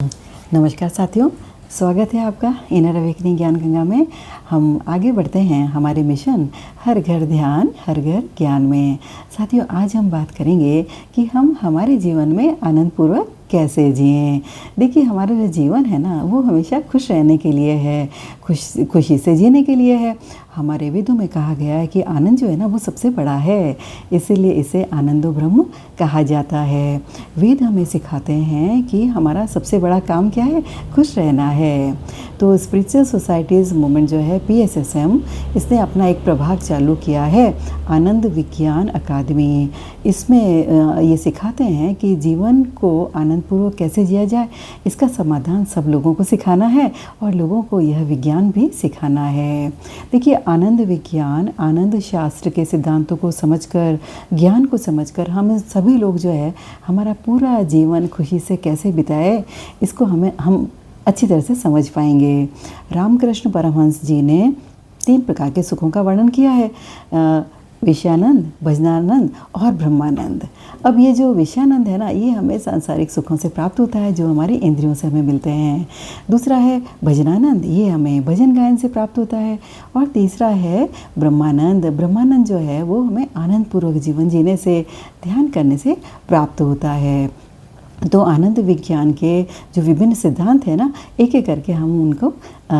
नमस्कार साथियों, स्वागत है आपका इनर अवेकनिंग ज्ञान गंगा में। हम आगे बढ़ते हैं हमारे मिशन हर घर ध्यान हर घर ज्ञान में। साथियों, आज हम बात करेंगे कि हम हमारे जीवन में आनंदपूर्वक कैसे जिएं। देखिए, हमारा जो जीवन है ना, वो हमेशा खुश रहने के लिए है, खुशी से जीने के लिए है। हमारे वेदों में कहा गया है कि आनंद जो है ना, वो सबसे बड़ा है, इसीलिए इसे आनंदो ब्रह्म कहा जाता है। वेद हमें सिखाते हैं कि हमारा सबसे बड़ा काम क्या है, खुश रहना है। तो स्पिरिचुअल सोसाइटीज़ मूवमेंट जो है PSSM, इसने अपना एक प्रभाग चालू किया है, आनंद विज्ञान अकादमी। इसमें ये सिखाते हैं कि जीवन को आनंदपूर्वक कैसे जिया जाए, इसका समाधान सब लोगों को सिखाना है और लोगों को यह विज्ञान भी सिखाना है। देखिए, आनंद विज्ञान, आनंद शास्त्र के सिद्धांतों को समझकर, ज्ञान को समझकर हम सभी लोग जो है हमारा पूरा जीवन खुशी से कैसे बिताए, इसको हम अच्छी तरह से समझ पाएंगे। रामकृष्ण परमहंस जी ने 3 प्रकार के सुखों का वर्णन किया है, विषयानंद, भजनानंद और ब्रह्मानंद। अब ये जो विषयानंद है ना, ये हमें सांसारिक सुखों से प्राप्त होता है, जो हमारी इंद्रियों से हमें मिलते हैं। दूसरा है भजनानंद, ये हमें भजन गायन से प्राप्त होता है। और तीसरा है ब्रह्मानंद। ब्रह्मानंद जो है वो हमें आनंदपूर्वक जीवन जीने से, ध्यान करने से प्राप्त होता है। तो आनंद विज्ञान के जो विभिन्न सिद्धांत हैं ना, एक एक करके हम उनको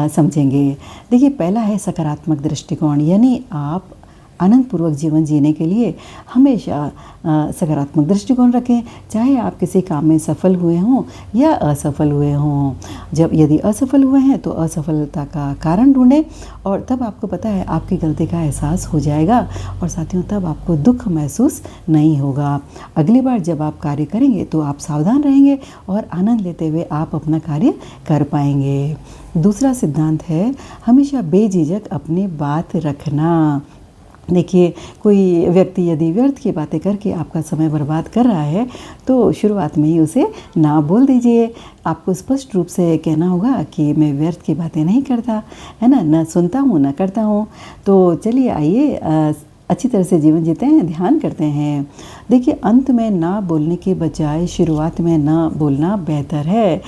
समझेंगे। देखिए, पहला है सकारात्मक दृष्टिकोण, यानी आप आनंदपूर्वक जीवन जीने के लिए हमेशा सकारात्मक दृष्टिकोण रखें, चाहे आप किसी काम में सफल हुए हों या असफल हुए हों। यदि असफल हुए हैं तो असफलता का कारण ढूंढें, और तब आपको पता है आपकी गलती का एहसास हो जाएगा, और साथियों तब आपको दुख महसूस नहीं होगा। अगली बार जब आप कार्य करेंगे तो आप सावधान रहेंगे और आनंद लेते हुए आप अपना कार्य कर पाएंगे। दूसरा सिद्धांत है हमेशा बेझिझक अपनी बात रखना। देखिए, कोई व्यक्ति यदि व्यर्थ की बातें करके आपका समय बर्बाद कर रहा है तो शुरुआत में ही उसे ना बोल दीजिए। आपको स्पष्ट रूप से कहना होगा कि मैं व्यर्थ की बातें नहीं करता, है ना, न सुनता हूँ न करता हूँ। तो चलिए आइए अच्छी तरह से जीवन जीते हैं, ध्यान करते हैं। देखिए, अंत में ना बोलने के बजाय शुरुआत में ना बोलना बेहतर है।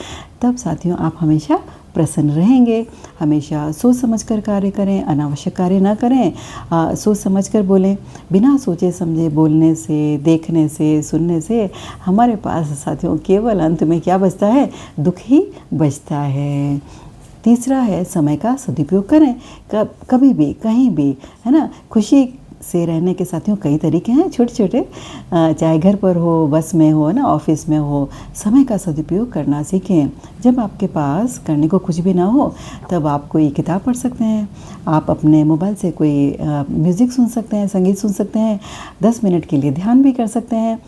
तब साथियों आप हमेशा प्रसन्न रहेंगे। हमेशा सोच समझकर कार्य करें, अनावश्यक कार्य ना करें, सोच समझकर बोलें। बिना सोचे समझे बोलने से, देखने से, सुनने से हमारे पास साथियों केवल अंत में क्या बचता है, दुख ही बचता है। तीसरा है समय का सदुपयोग करें, कभी भी कहीं भी, है ना। खुशी से रहने के साथियों कई तरीके हैं, छोटे छोटे, चाहे घर पर हो, बस में हो, ना ऑफिस में हो, समय का सदुपयोग करना सीखें। जब आपके पास करने को कुछ भी ना हो तब आप कोई किताब पढ़ सकते हैं, आप अपने मोबाइल से कोई म्यूज़िक सुन सकते हैं, संगीत सुन सकते हैं, 10 मिनट के लिए ध्यान भी कर सकते हैं।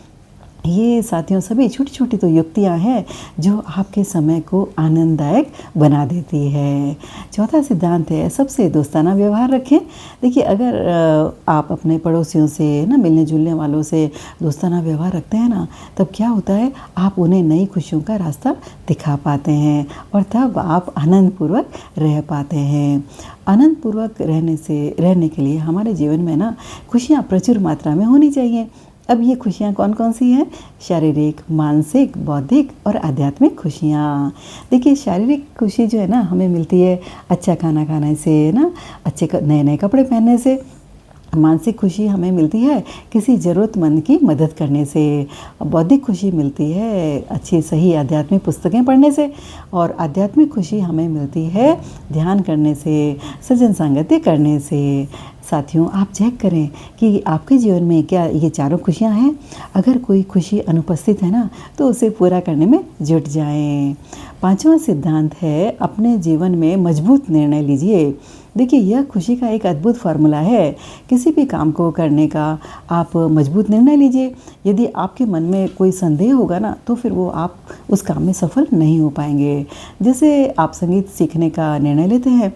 ये साथियों सभी छोटी छोटी तो युक्तियाँ हैं जो आपके समय को आनंददायक बना देती है। चौथा सिद्धांत है सबसे दोस्ताना व्यवहार रखें। देखिए, अगर आप अपने पड़ोसियों से, ना मिलने जुलने वालों से दोस्ताना व्यवहार रखते हैं ना, तब क्या होता है, आप उन्हें नई खुशियों का रास्ता दिखा पाते हैं और तब आप आनंदपूर्वक रह पाते हैं। आनंदपूर्वक रहने के लिए हमारे जीवन में ना खुशियाँ प्रचुर मात्रा में होनी चाहिए। अब ये खुशियाँ कौन कौन सी हैं? शारीरिक, मानसिक, बौद्धिक और आध्यात्मिक खुशियाँ। देखिए, शारीरिक खुशी जो है ना हमें मिलती है अच्छा खाना खाने से, ना अच्छे नए नए कपड़े पहनने से। मानसिक खुशी हमें मिलती है किसी ज़रूरतमंद की मदद करने से। बौद्धिक खुशी मिलती है अच्छी सही आध्यात्मिक पुस्तकें पढ़ने से, और आध्यात्मिक खुशी हमें मिलती है ध्यान करने से, सज्जन संगति करने से। साथियों, आप चेक करें कि आपके जीवन में क्या ये चारों खुशियाँ हैं। अगर कोई खुशी अनुपस्थित है ना, तो उसे पूरा करने में जुट जाएं। पांचवा सिद्धांत है अपने जीवन में मजबूत निर्णय लीजिए। देखिए, यह खुशी का एक अद्भुत फार्मूला है। किसी भी काम को करने का आप मजबूत निर्णय लीजिए। यदि आपके मन में कोई संदेह होगा ना, तो फिर वो आप उस काम में सफल नहीं हो पाएंगे। जैसे आप संगीत सीखने का निर्णय लेते हैं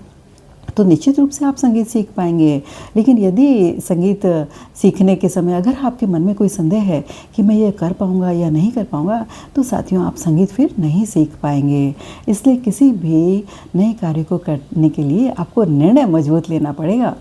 तो निश्चित रूप से आप संगीत सीख पाएंगे, लेकिन यदि संगीत सीखने के समय अगर आपके मन में कोई संदेह है कि मैं ये कर पाऊँगा या नहीं कर पाऊँगा, तो साथियों आप संगीत फिर नहीं सीख पाएंगे। इसलिए किसी भी नए कार्य को करने के लिए आपको निर्णय मजबूत लेना पड़ेगा।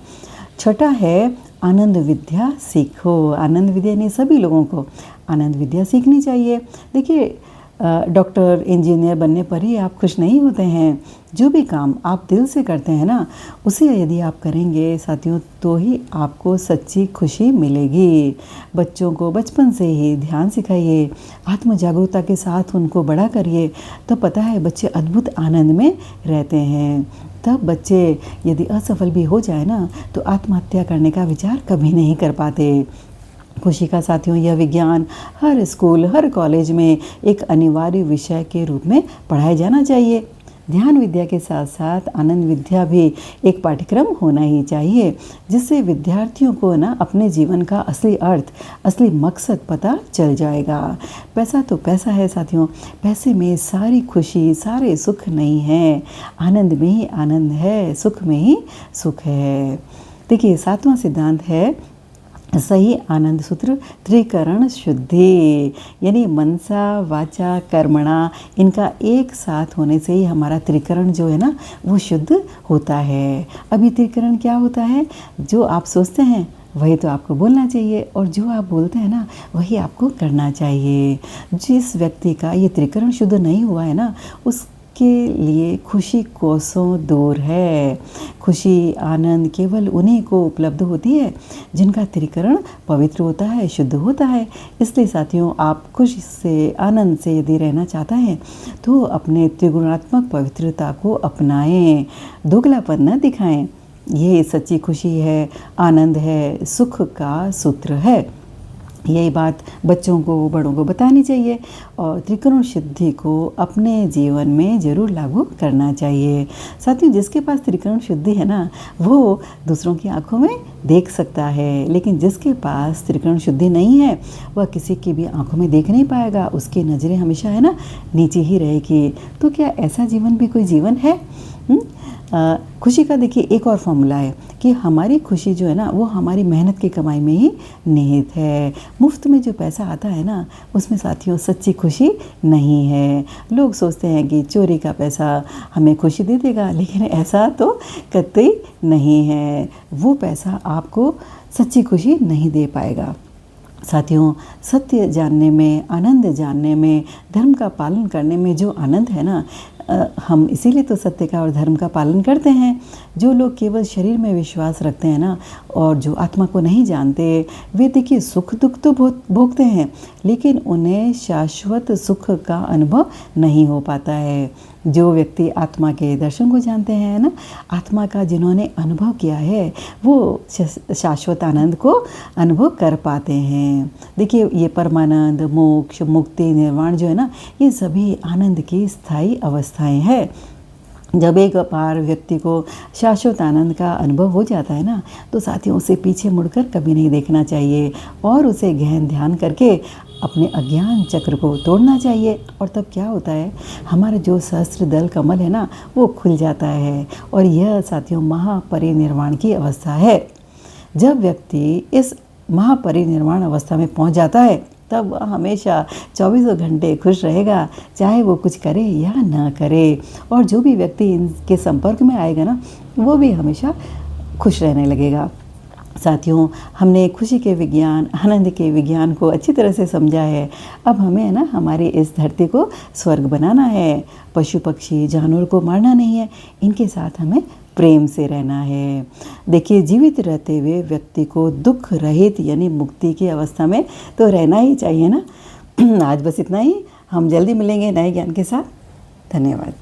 छठा है आनंद विद्या सीखो। आनंद विद्या नहीं, सभी लोगों को आनंद विद्या सीखनी चाहिए। देखिए, डॉक्टर इंजीनियर बनने पर ही आप खुश नहीं होते हैं। जो भी काम आप दिल से करते हैं ना, उसे यदि आप करेंगे साथियों, तो ही आपको सच्ची खुशी मिलेगी। बच्चों को बचपन से ही ध्यान सिखाइए, आत्म जागरूकता के साथ उनको बड़ा करिए, तो पता है बच्चे अद्भुत आनंद में रहते हैं। तब बच्चे यदि असफल भी हो जाए ना, तो आत्महत्या करने का विचार कभी नहीं कर पाते। खुशी का साथियों यह विज्ञान हर स्कूल, हर कॉलेज में एक अनिवार्य विषय के रूप में पढ़ाया जाना चाहिए। ध्यान विद्या के साथ साथ आनंद विद्या भी एक पाठ्यक्रम होना ही चाहिए, जिससे विद्यार्थियों को ना अपने जीवन का असली अर्थ, असली मकसद पता चल जाएगा। पैसा तो पैसा है साथियों, पैसे में सारी खुशी, सारे सुख नहीं है। आनंद में ही आनंद है, सुख में ही सुख है। देखिए 7वां सिद्धांत है सही आनंद सूत्र, त्रिकरण शुद्धि, यानी मनसा वाचा कर्मणा, इनका एक साथ होने से ही हमारा त्रिकरण जो है ना वो शुद्ध होता है। अभी त्रिकरण क्या होता है? जो आप सोचते हैं वही तो आपको बोलना चाहिए, और जो आप बोलते हैं ना वही आपको करना चाहिए। जिस व्यक्ति का ये त्रिकरण शुद्ध नहीं हुआ है ना, उस के लिए खुशी कोसों दूर है। खुशी आनंद केवल उन्हीं को उपलब्ध होती है जिनका त्रिकरण पवित्र होता है, शुद्ध होता है। इसलिए साथियों, आप खुशी से, आनंद से यदि रहना चाहता है तो अपने त्रिगुणात्मक पवित्रता को अपनाएं, दोगलापन न दिखाएं। ये सच्ची खुशी है, आनंद है, सुख का सूत्र है। यही बात बच्चों को, बड़ों को बतानी चाहिए, और त्रिकरण शुद्धि को अपने जीवन में ज़रूर लागू करना चाहिए। साथियों, जिसके पास त्रिकरण शुद्धि है ना, वो दूसरों की आंखों में देख सकता है, लेकिन जिसके पास त्रिकरण शुद्धि नहीं है वह किसी की भी आंखों में देख नहीं पाएगा। उसकी नज़रें हमेशा है ना नीचे ही रहेगी। तो क्या ऐसा जीवन भी कोई जीवन है? खुशी का देखिए एक और फॉर्मूला है कि हमारी खुशी जो है ना वो हमारी मेहनत की कमाई में ही निहित है। मुफ्त में जो पैसा आता है ना, उसमें साथियों सच्ची खुशी नहीं है। लोग सोचते हैं कि चोरी का पैसा हमें खुशी दे देगा, लेकिन ऐसा तो कतई नहीं है। वो पैसा आपको सच्ची खुशी नहीं दे पाएगा। साथियों, सत्य जानने में, आनंद जानने में, धर्म का पालन करने में जो आनंद है ना, हम इसीलिए तो सत्य का और धर्म का पालन करते हैं। जो लोग केवल शरीर में विश्वास रखते हैं ना, और जो आत्मा को नहीं जानते, वे देखिए सुख दुख तो भोगते हैं, लेकिन उन्हें शाश्वत सुख का अनुभव नहीं हो पाता है। जो व्यक्ति आत्मा के दर्शन को जानते हैं ना, आत्मा का जिन्होंने अनुभव किया है, वो शाश्वत आनंद को अनुभव कर पाते हैं। देखिए ये परमानंद, मोक्ष, मुक्ति, निर्वाण जो है ना, ये सभी आनंद की स्थायी अवस्थाएं हैं। जब एक बार व्यक्ति को शाश्वत आनंद का अनुभव हो जाता है ना, तो साथियों उसे पीछे मुड़कर कभी नहीं देखना चाहिए, और उसे गहन ध्यान करके अपने अज्ञान चक्र को तोड़ना चाहिए। और तब क्या होता है, हमारा जो सहस्त्र दल कमल है ना वो खुल जाता है, और यह साथियों महापरिनिर्वाण की अवस्था है। जब व्यक्ति इस महापरिनिर्वाण अवस्था में पहुंच जाता है, तब वह हमेशा 24 घंटे खुश रहेगा, चाहे वो कुछ करे या ना करे। और जो भी व्यक्ति इनके संपर्क में आएगा ना, वो भी हमेशा खुश रहने लगेगा। साथियों, हमने खुशी के विज्ञान, आनंद के विज्ञान को अच्छी तरह से समझा है। अब हमें ना हमारी इस धरती को स्वर्ग बनाना है। पशु पक्षी जानवर को मारना नहीं है, इनके साथ हमें प्रेम से रहना है। देखिए, जीवित रहते हुए व्यक्ति को दुख रहित यानी मुक्ति की अवस्था में तो रहना ही चाहिए ना। आज बस इतना ही। हम जल्दी मिलेंगे नए ज्ञान के साथ। धन्यवाद।